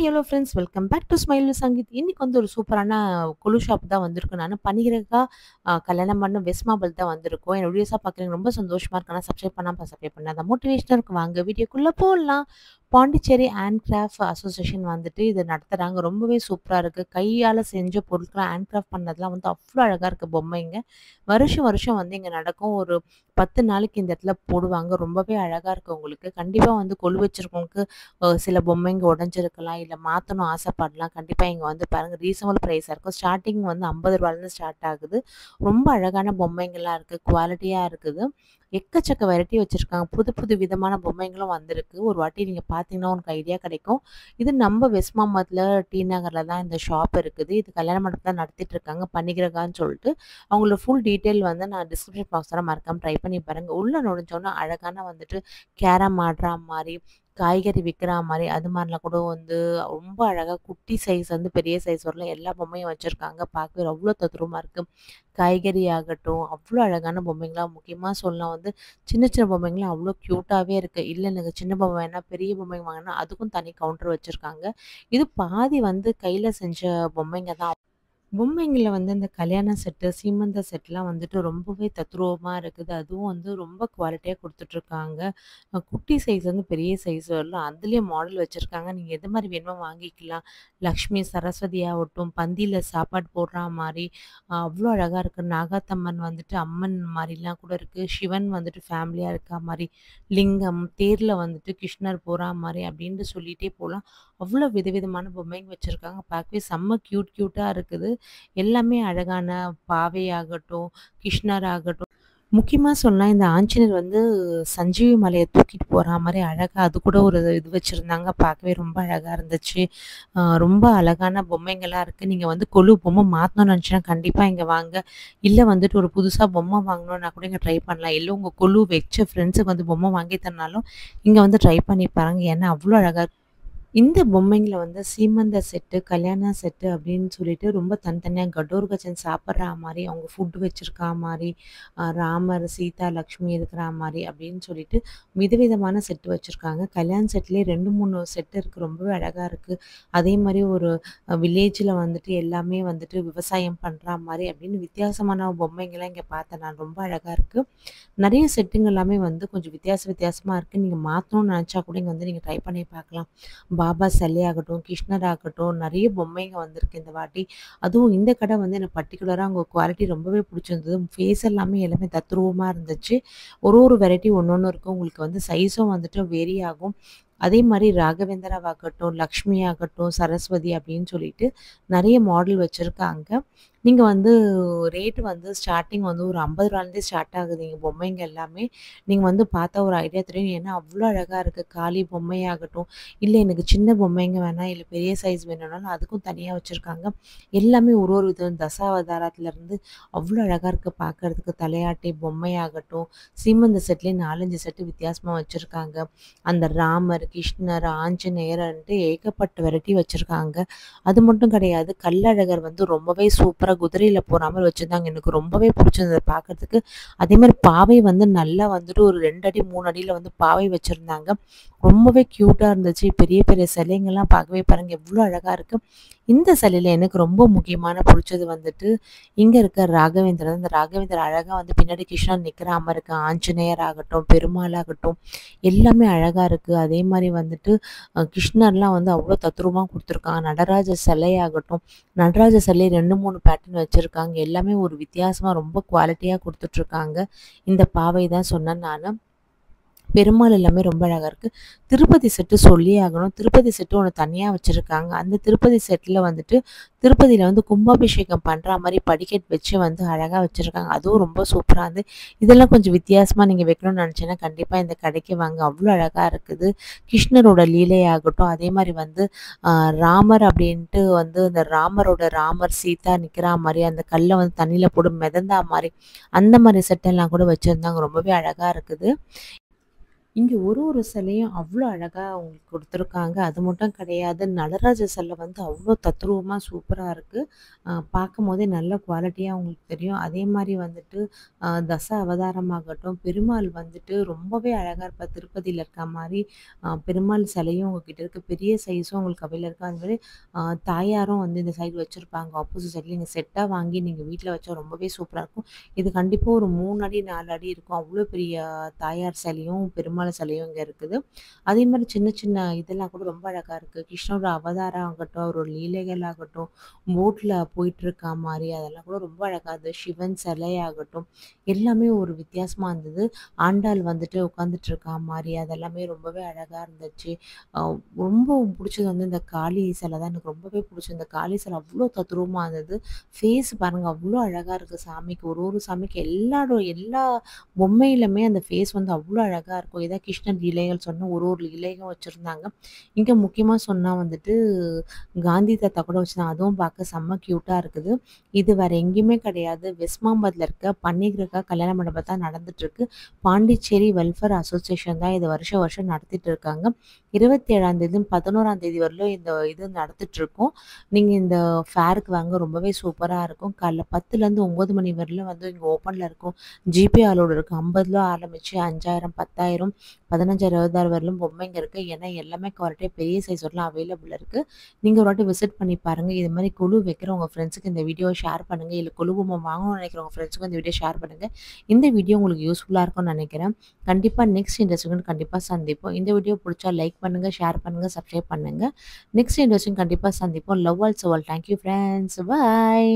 Hello friends. Welcome back to smile with Sangeeth. இன்னைக்கு வந்து ஒரு சூப்பரான கொலு ஷாப் தான் வந்திருக்கேன் நானு. பனிகிரகா கல்யாணம் பண்ண வெஸ்ட் மாபல் தான் வந்திருக்கோம். என்னோட வீடியோஸா பார்க்குறீங்க ரொம்ப சந்தோஷமா இருக்கு. ஆனா சப்ஸ்கிரைப் பண்ணாம சப்ஸ்கிரைப் பண்ணாத மோட்டிவேஷனா இருக்கு. வாங்க வீடியோக்குள்ள போலாம். பாண்டிச்சேரி ஹேண்ட் கிராஃப்ட் அசோசியேஷன் வந்துட்டு இது நடத்துறாங்க. ரொம்பவே சூப்பரா இருக்கு. கையால செஞ்ச பொருட்கள் ஹேண்ட் கிராஃப்ட் பண்ணதெல்லாம் வந்து அவ்ளோ அழகா இருக்கு பொம்மைங்க. வருஷம் வருஷம் வந்து இங்க நடக்கும். ஒரு 10 நாளைக்கு இந்த இடத்துல போடுவாங்க. ரொம்பவே அழகா இருக்கு உங்களுக்கு. கண்டிப்பா வந்து கொலு வச்சிருக்கவங்களுக்கு சில பொம்மைங்க உடைஞ்சிருக்கலாம். இல்ல மாத்தணும் ஆசைப்படலாம். கண்டிப்பா இங்க வந்து பாருங்க ரீசனபிள் பிரைஸா இருக்கும். ஸ்டார்ட்டிங் வந்து ரூ. 50லேருந்து ஸ்டார்ட் ஆகுது. ரொம்ப அழகான பொம்மைங்கலாம் இருக்கு. குவாலிட்டியா இருக்குது. எக்கச்சக்க வெரைட்டி வச்சிருக்காங்க. புது புது விதமான பொம்மைங்களும் வந்திருக்கு. ஒரு வாட்டி நீங்க பார்த்தீங்கன்னா உங்களுக்கு ஐடியா கிடைக்கும். இது நம்ம வெஸ்ட் மாம்பலத்துல டி நகர்ல தான் இந்த ஷாப் இருக்குது. இது கல்யாண மண்டபத்துல நடத்திட்டு இருக்காங்க. பனிகிரகான்னு சொல்லிட்டு. அவங்களோட ஃபுல் டீட்டெயில் வந்து நான் டிஸ்கிரிப்ஷன் பாக்ஸ்ல மறக்காம ட்ரை பண்ணி பாருங்க. உள்ள நுழைஞ்சோன்னா அழகான வந்துட்டு கேரம் ஆடுறா மாரி, காய்கறி விக்கிறா மாரி, அது மாரிலாம் கூட வந்து ரொம்ப அழகா குட்டி சைஸ் வந்து பெரிய சைஸ் வரலும் எல்லா பொம்மையும் வச்சிருக்காங்க. பார்க்கவே அவ்ளோ தத்ரூவமா இருக்கு. காய்கறி ஆகட்டும், அவ்ளோ அழகான பொம்மைங்களா முக்கியமா சொல்லலாம் வந்து சின்ன சின்ன பொம்மைங்கலாம் அவ்ளோ கியூட்டாவே இருக்கு. இல்ல எனக்கு சின்ன பொம்மை வேணாம், பெரிய பொம்மை வாங்கினா அதுக்கும் தனி கவுண்டர் வச்சிருக்காங்க. இது பாதி வந்து கையில செஞ்ச பொம்மைங்க தான். பொம்மைங்கள்ல வந்து இந்த கல்யாண செட்டு, சீமந்த செட்லாம் வந்துட்டு ரொம்பவே தத்ரூவமா இருக்குது. அதுவும் வந்து ரொம்ப குவாலிட்டியா குடுத்துட்ருக்காங்க. குட்டி சைஸ் வந்து பெரிய சைஸ் வரலும் அதுலயும் மாடல் வச்சிருக்காங்க. நீங்க எது மாரி வேணுமோ வாங்கிக்கலாம். லக்ஷ்மி, சரஸ்வதி ஆகட்டும், பந்தியில சாப்பாடு போடுறா மாரி, அவ்ளோ அழகா இருக்கு. நாகாத்தம்மன் வந்துட்டு அம்மன் மாரிலாம் கூட இருக்கு. சிவன் வந்துட்டு ஃபேமிலியா இருக்கா மாரி, லிங்கம், தேர்ல வந்துட்டு கிருஷ்ணர் போறா மாரி அப்டின்ட்டு சொல்லிட்டே போலாம். அவ்ளோ விதவிதமான பொம்மைங்க வச்சிருக்காங்க. பார்க்கவே செம்ம கியூட்டா இருக்குது. எல்லாமே அழகான பாவை ஆகட்டும், கிருஷ்ணர் ஆகட்டும். முக்கியமா சொன்னா இந்த ஆஞ்சநேயர் வந்து சஞ்சீவி மலைய தூக்கிட்டு போறா மாரி அழகா அது கூட ஒரு இது வச்சிருந்தாங்க. பார்க்கவே ரொம்ப அழகா இருந்துச்சு. ரொம்ப அழகான பொம்மைங்கலாம் இருக்கு. நீங்க வந்து கொலு பொம்மை மாத்தணும்னு நெனச்சா கண்டிப்பா இங்க வாங்க. இல்ல வந்துட்டு ஒரு புதுசா பொம்மை வாங்கணும்னா கூட இங்க ட்ரை பண்ணலாம். இல்ல உங்க கொலு வச்ச ஃப்ரெண்ட்ஸுக்கு வந்து பொம்மை வாங்கி தரனாலும் இங்க வந்து ட்ரை பண்ணி பாருங்க. ஏன்னா அவ்ளோ அழகா இருக்கு. இந்த பொம்மைங்கள வந்து சீமந்த செட்டு, கல்யாண செட்டு அப்படின்னு சொல்லிட்டு ரொம்ப தனித்தனியா கடோர்கஜன் சாப்பிட்றா மாரி, அவங்க ஃபுட் வச்சிருக்கா மாரி, ராமர், சீதா, லக்ஷ்மி இருக்கிறா மாரி அப்படின்னு சொல்லிட்டு விதவிதமான செட்டு வச்சிருக்காங்க. கல்யாண செட்லயே 2, 3 செட் இருக்கு. ரொம்பவே அழகா இருக்கு. அதே மாரி ஒரு வில்லேஜ்ல வந்துட்டு எல்லாமே வந்துட்டு விவசாயம் பண்றா மாரி அப்படின்னு வித்தியாசமான பொம்மைங்கலாம் இங்க பார்த்தேன் நான். ரொம்ப அழகா இருக்கு. நெறைய செட்டுங்க எல்லாமே வந்து கொஞ்சம் வித்தியாசமா இருக்கு. நீங்க மாத்தணும்னு நெனச்சா கூட இங்க வந்து நீங்க ட்ரை பண்ணி பார்க்கலாம். பாபா சிலையாகட்டும், கிருஷ்ணர் ஆகட்டும், நெறைய பொம்மைங்க வந்திருக்கு இந்த வாட்டி. அதுவும் இந்த கடை வந்து எனக்கு பர்ட்டிகுலரா அவங்க குவாலிட்டி ரொம்பவே பிடிச்சிருந்தது. ஃபேஸ் எல்லாமே தத்ரூவமா இருந்துச்சு. ஒரு வெரைட்டி ஒண்ணொண்ணு இருக்கும். உங்களுக்கு வந்து சைஸும் வந்துட்டு வேரி ஆகும். அதே மாரி ராகவேந்திராவாகட்டும், லக்ஷ்மி ஆகட்டும், சரஸ்வதி அப்படின்னு சொல்லிட்டு நெறைய மாடல் வச்சிருக்காங்க. நீங்க வந்து ரேட் வந்து ஸ்டார்ட்டிங் வந்து ஒரு ரூ. 50லேருந்தே ஸ்டார்ட் ஆகுது இங்க பொம்மைங்க எல்லாமே. நீங்க வந்து பார்த்தா ஒரு ஐடியா தெரியும். ஏன்னா அவ்ளோ அழகா இருக்கு. காளி பொம்மையாகட்டும், இல்ல எனக்கு சின்ன பொம்மைங்க வேணாம், இல்ல பெரிய சைஸ் வேணும்னாலும் அதுக்கும் தனியா வச்சிருக்காங்க. எல்லாமே ஒரு விதம் தசாவதாரத்துலருந்து அவ்ளோ அழகா இருக்கு பார்க்கறதுக்கு. தலையாட்டி பொம்மையாகட்டும், சீமந்த செட்லயே 4, 5 செட்டு வித்தியாசமா வச்சிருக்காங்க. அந்த ராமர், கிருஷ்ணர், ஆஞ்சநேயர்ன்ட்டு ஏகப்பட்ட வெரைட்டி வச்சிருக்காங்க. அது மட்டும் கிடையாது. கள்ளழகர் வந்து ரொம்பவே சூப்பரா குதிரையில போற மாரி வச்சிருந்தாங்க. எனக்கு ரொம்பவே பிடிச்சிருந்தது பார்க்கறதுக்கு. அதே மாரி பாவை வந்து நல்லா வந்துட்டு ஒரு 2 அடி, 3 அடியில வந்து பாவை வச்சிருந்தாங்க. ரொம்பவே கியூட்டா இருந்துச்சு. பெரிய பெரிய சிலைங்கள்லாம் பார்க்கவே பாருங்க எவ்ளோ அழகா இருக்கு. இந்த சிலையில எனக்கு ரொம்ப முக்கியமான புடிச்சது வந்துட்டு, இங்க இருக்க ராகவேந்திரர். அந்த ராகவேந்திரர் அழகா வந்து பின்னாடி கிருஷ்ணர் நிக்கிற மாரி இருக்கு. ஆஞ்சநேயர் ஆகட்டும், பெருமாள் ஆகட்டும், எல்லாமே அழகா இருக்கு. அதே மாரி வந்துட்டு கிருஷ்ணர்லாம் வந்து அவ்ளோ தத்ரூவமா குடுத்துருக்காங்க. நடராஜர் சிலையாகட்டும், நடராஜர் சிலை 2, 3 பேட்டர்ன் வச்சிருக்காங்க. எல்லாமே ஒரு வித்தியாசமா ரொம்ப குவாலிட்டியா குடுத்துட்ருக்காங்க. இந்த பாவை தான் சொன்னேன் நானு. பெருமாள் எல்லாமே ரொம்ப அழகா இருக்கு. திருப்பதி செட்டு சொல்லியே ஆகணும். திருப்பதி செட்டு ஒண்ணு தனியா வச்சிருக்காங்க. அந்த திருப்பதி செட்ல வந்துட்டு திருப்பதியில வந்து கும்பாபிஷேகம் பண்றா மாரி படிக்கட் வச்சு வந்து அழகா வச்சிருக்காங்க. அதுவும் ரொம்ப சூப்பரா இருந்து. இதெல்லாம் கொஞ்சம் வித்தியாசமா நீங்க வைக்கணும்னு நெனச்சீங்கன்னா, கண்டிப்பா இந்த கடைக்கு வாங்க. அவ்ளோ அழகா இருக்குது. கிருஷ்ணரோட லீலையாகட்டும், அதே மாரி வந்து அ ராமர் அப்படின்ட்டு வந்து அந்த ராமர், சீதா நிக்கிறா மாரி, அந்த கல்ல வந்து தண்ணீல போட்டு மிதந்தா மாரி, அந்த மாரி செட்டெல்லாம் கூட வச்சிருந்தாங்க. ரொம்பவே அழகா இருக்குது. இங்க ஒரு ஒரு சிலையும் அவ்ளோ அழகா உங்களுக்கு குடுத்துருக்காங்க. அது மட்டும் கிடையாது. நடராஜர் சிலை வந்து அவ்ளோ தத்ரூவமா சூப்பரா இருக்கு. பார்க்கும்போதே நல்ல குவாலிட்டியா உங்களுக்கு தெரியும். அதே மாரி வந்துட்டு தச அவதாரமாகட்டும், பெருமாள் வந்துட்டு ரொம்பவே அழகா இருப்பார். திருப்பதியில இருக்க மாரி பெருமாள் சிலையும் உங்ககிட்ட இருக்கு. பெரிய சைஸும் உங்களுக்கு அவைல இருக்கு. அது மாரி தாயாரும் வந்து இந்த சைடு வச்சிருப்பாங்க. ஆப்போசிட் சைட்ல நீங்க செட்டா வாங்கி நீங்க வீட்ல வச்சா ரொம்பவே சூப்பரா இருக்கும். இது கண்டிப்பா ஒரு 3 அடி, 4 அடி இருக்கும். அவ்ளோ பெரிய தாயார் சிலையும், பெருமாள் சிலையும் இங்க இருக்குது. அதே மாரி சின்ன சின்ன இதெல்லாம் கூட ரொம்ப அழகா இருக்கு. கிருஷ்ணரோட அவதாரம் ஆகட்டும், அவரோட லீலைகள் ஆகட்டும், போட்ல போயிட்டுருக்கா மாரி அதெல்லாம் கூட ரொம்ப அழகா இருந்தது. சிவன் சிலையாகட்டும், எல்லாமே ஒரு வித்தியாசமா இருந்தது. ஆண்டாள் வந்துட்டு உட்காந்துட்டு இருக்கா மாரி அதெல்லாமே ரொம்பவே அழகா இருந்துச்சு. அ ரொம்ப புடிச்சது வந்து இந்த காளி சிலை தான் எனக்கு ரொம்பவே புடிச்சது. இந்த காளி சிலை அவ்ளோ தத்ரூவமா இருந்தது. ஃபேஸ் பாருங்க அவ்ளோ அழகா இருக்கு சாமிக்கு. ஒரு ஒரு சாமிக்கு எல்லா பொம்மையிலுமே அந்த ஃபேஸ் வந்து அவ்ளோ அழகா இருக்கும். இதான் கிருஷ்ணர் லீலைகள் சொன்ன ஒரு ஒரு லீலையும் வச்சிருந்தாங்க. இங்க முக்கியமா சொன்னா வந்துட்டு காந்தி தாத்தா கூட வச்சிருந்தாங்க. அதுவும் பார்க்க செம்ம கியூட்டா இருக்குது. இது வேற எங்கேயுமே கிடையாது. வெஸ்மாம்பட்ல இருக்க பன்னிகிரகா கல்யாண மண்டபம் தான் நடந்துட்டுருக்கு. பாண்டிச்சேரி வெல்ஃபேர் அசோசியேஷன் தான் இத வருஷம் வருஷம் நடத்திட்டு இருக்காங்க. 27ஆம் தேதியும் 11ஆம் தேதி வரலும் இந்த இது நடத்திட்டுருக்கோம். நீங்க இந்த ஃபேருக்கு வாங்க ரொம்பவே சூப்பரா இருக்கும். காலைல 10லேருந்து 9 மணி வரலும் வந்து இங்க ஓப்பன்ல இருக்கும். ஜிபே அலோடு இருக்கு. ரூ. 50 ஆரம்பிச்சு 5000, 10,000, 15,000, 20,000 வரலும் பொம்மைங்க இருக்கு. ஏன்னா எல்லாமே குவாலிட்டியா பெரிய சைஸ் வரலாம் அவைலபிள் இருக்கு. நீங்க ஒரு வாட்டி விசிட் பண்ணி பாருங்க. இது மாரி கொலு வைக்கிற உங்க ஃப்ரெண்ட்ஸுக்கு இந்த வீடியோவ ஷேர் பண்ணுங்க. இல்ல கொலு பொம்மை வாங்கணும்னு நினைக்கிற உங்க ஃப்ரெண்ட்ஸுக்கும் இந்த வீடியோ ஷேர் பண்ணுங்க. இந்த வீடியோ உங்களுக்கு யூஸ்ஃபுல்லா இருக்கும்னு நினைக்கிறேன். கண்டிப்பா நெக்ஸ்ட் இன்ட்ரெஸ்டிங் கண்டிப்பா சந்திப்போம். இந்த வீடியோ புடிச்சா லைக் பண்ணுங்க, ஷேர் பண்ணுங்க, சப்ஸ்கிரைப் பண்ணுங்க. நெக்ஸ்ட் இன்ட்ரெஸ்டிங் கண்டிப்பா சந்திப்போம். Love all so all. Thank you friends. Bye.